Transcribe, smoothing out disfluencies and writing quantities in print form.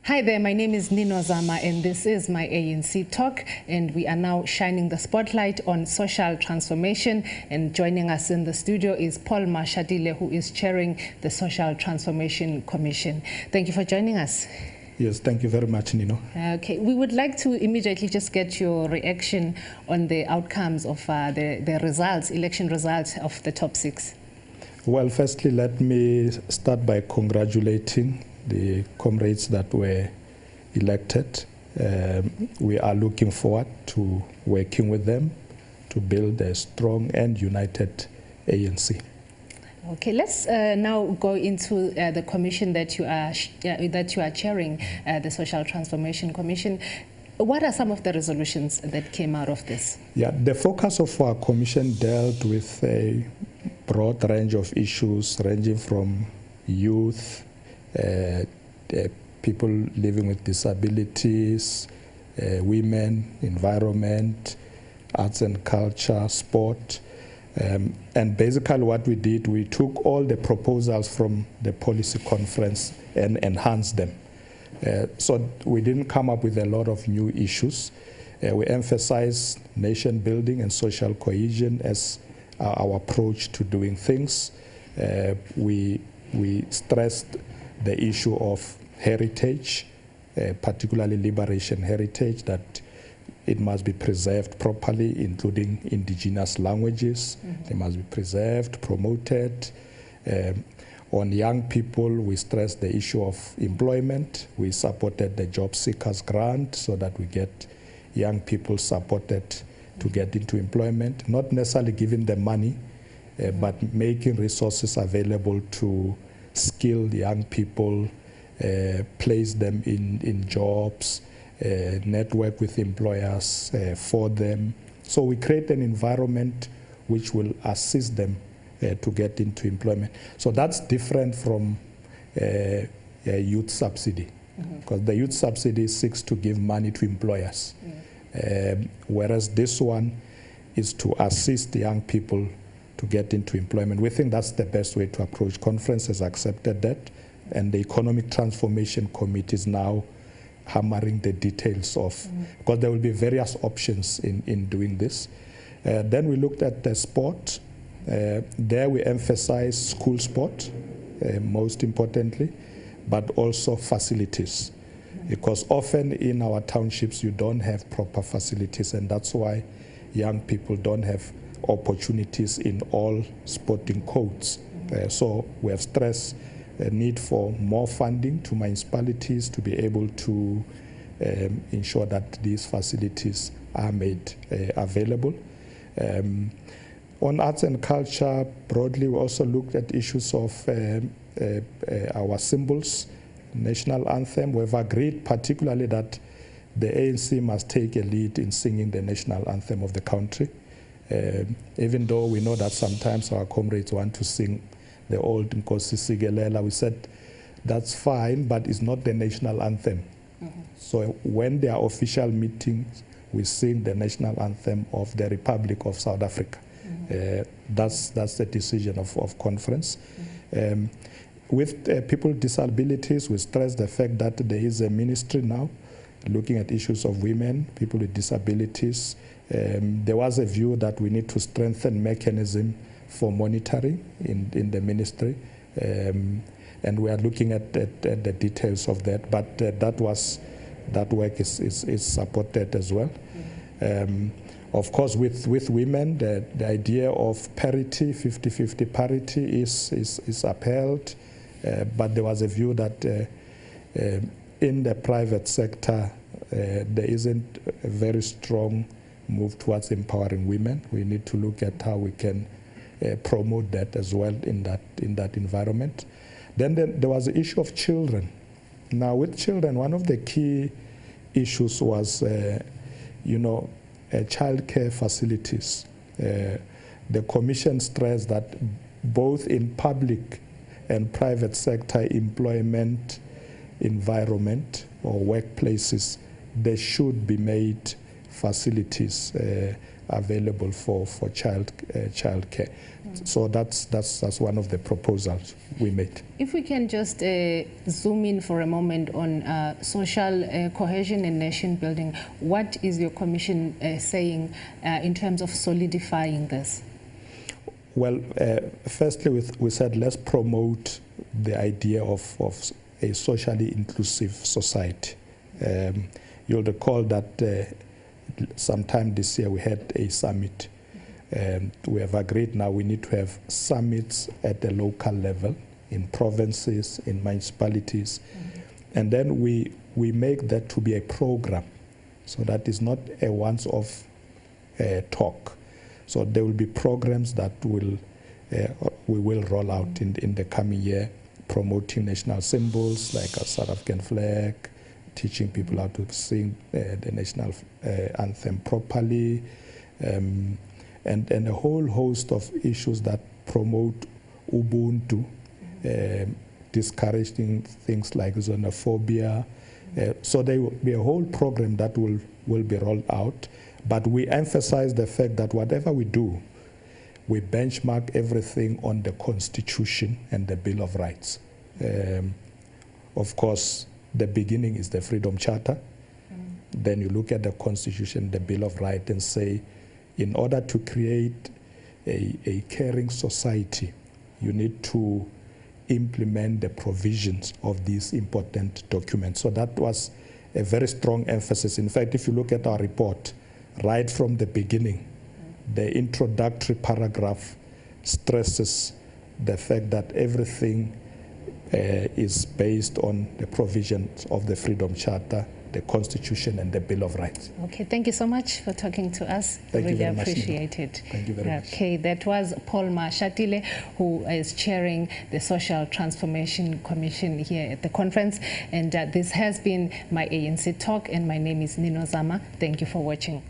Hi there, my name is Nino Zama and this is my ANC Talk, and we are now shining the spotlight on social transformation, and joining us in the studio is Paul Mashitale, who is chairing the Social Transformation Commission. Thank you for joining us. Yes, thank you very much, Nino. Okay, we would like to immediately just get your reaction on the outcomes of the results, election results of the top six. Well, firstly, let me start by congratulating the comrades that were elected. We are looking forward to working with them to build a strong and united ANC. Okay, let's now go into the commission that you are chairing, the Social Transformation Commission. What are some of the resolutions that came out of this? Yeah, the focus of our commission dealt with a broad range of issues ranging from youth, people living with disabilities, women, environment, arts and culture, sport. And basically what we did, we took all the proposals from the policy conference and enhanced them. So we didn't come up with a lot of new issues. We emphasized nation building and social cohesion as our approach to doing things. We stressed the issue of heritage, particularly liberation heritage, that it must be preserved properly, including indigenous languages. They must be preserved, promoted. On young people, we stressed the issue of employment. We supported the job seekers grant so that we get young people supported to get into employment, not necessarily giving them money, but making resources available to skilled young people, place them in jobs, network with employers for them. So we create an environment which will assist them to get into employment. So that's different from a youth subsidy, because the youth subsidy seeks to give money to employers, whereas this one is to assist young people to get into employment. We think that's the best way to approach. Conference has accepted that, and the Economic Transformation Committee is now hammering the details of, because there will be various options in doing this. Then we looked at the sport. There we emphasize school sport, most importantly, but also facilities, because often in our townships you don't have proper facilities, and that's why young people don't have opportunities in all sporting codes. So we have stressed the need for more funding to municipalities to be able to ensure that these facilities are made available. On arts and culture, broadly, we also looked at issues of our symbols, national anthem. We've agreed particularly that the ANC must take a lead in singing the national anthem of the country. Even though we know that sometimes our comrades want to sing the old Nkosi Sigelela, we said that's fine, but it's not the national anthem. So when there are official meetings, we sing the national anthem of the Republic of South Africa. That's the decision of conference. With people with disabilities, we stress the fact that there is a ministry now looking at issues of women, people with disabilities. There was a view that we need to strengthen mechanism for monitoring in the ministry, and we are looking at the details of that. But that work is supported as well. Of course, with women, the idea of parity, 50-50 parity, is upheld. But there was a view that in the private sector, there isn't a very strong move towards empowering women. We need to look at how we can promote that as well in that environment. Then there was the issue of children. Now, with children, one of the key issues was, childcare facilities. The Commission stressed that both in public and private sector employment environment or workplaces, there should be made facilities available for childcare. So that's one of the proposals we made. If we can just zoom in for a moment on social cohesion and nation building, what is your commission saying in terms of solidifying this? Well, firstly, we said let's promote the idea of a socially inclusive society. You'll recall that sometime this year we had a summit. We have agreed now we need to have summits at the local level, in provinces, in municipalities, and then we make that to be a program. So that is not a once-off talk. So there will be programs that we will roll out in the coming year, promoting national symbols like a South African flag, teaching people how to sing the national anthem properly, and a whole host of issues that promote Ubuntu, discouraging things like xenophobia. So there will be a whole program that will be rolled out. But we emphasize the fact that whatever we do, we benchmark everything on the Constitution and the Bill of Rights. Of course, the beginning is the Freedom Charter. Then you look at the Constitution, the Bill of Rights, and say, in order to create a caring society, you need to implement the provisions of these important documents. So that was a very strong emphasis. In fact, if you look at our report, right from the beginning, the introductory paragraph stresses the fact that everything is based on the provisions of the Freedom Charter, the Constitution, and the Bill of Rights. Okay, thank you so much for talking to us. Thank you very much. Really appreciate it. Thank you very much. Okay, that was Paul Mashitale, who is chairing the Social Transformation Commission here at the conference. And this has been my ANC Talk, and my name is Nino Zama. Thank you for watching.